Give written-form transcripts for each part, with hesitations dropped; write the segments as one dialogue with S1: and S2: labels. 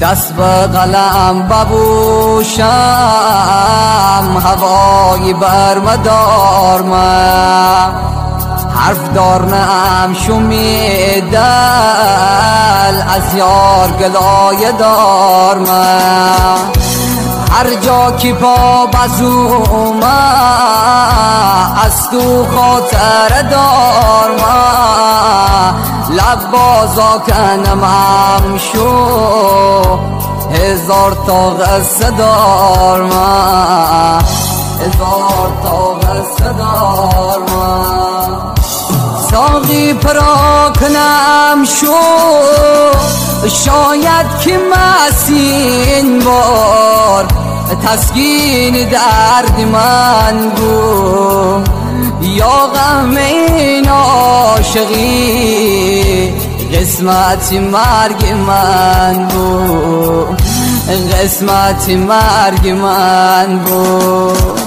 S1: دست به قلم ببوشم هوایی برمدار من حرف دارنم شومی دل از یار گلای دار من هر جا که پا بزوم از تو خاطر دار من لب بازا کنم شو هزار تا قصه دار من هزار تا قصه دار من ساقی پرا کنم شو شاید که مسین بار تسکین درد من بود یا غم این عاشقی قسمت مرگ من بود قسمت مرگ من بود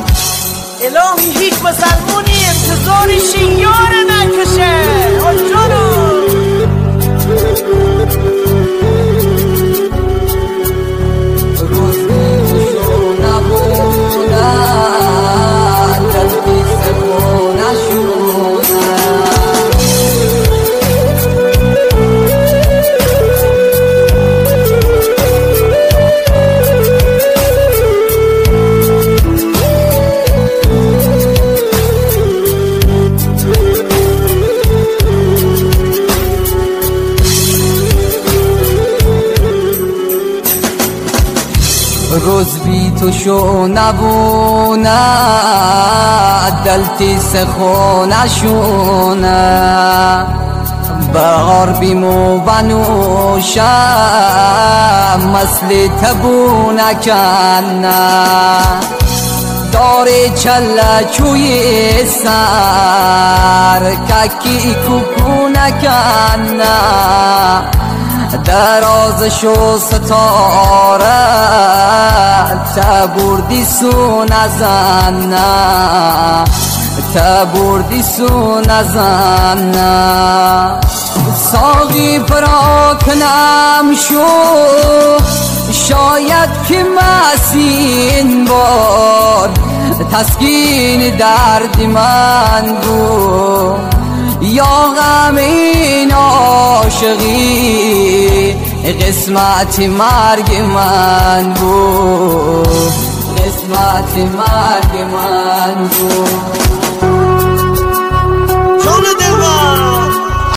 S2: الهی هیچ مسلمونی انتظارش یار نکشه جانو
S1: روز بی تو شو نبونه دلتی سخونه شونه بغار بیمو بنوشم مثل تبونه کنه داری چله چوی سر ککی کوکونه کنه درازشو ستاره تبردی سو نزنه تبردی سو نزنه ساقی پرا کنم شو شاید که مسین بار تسکین درد من بود یا غم این عاشقی قسمت مرگ من بود قسمت مرگ من بود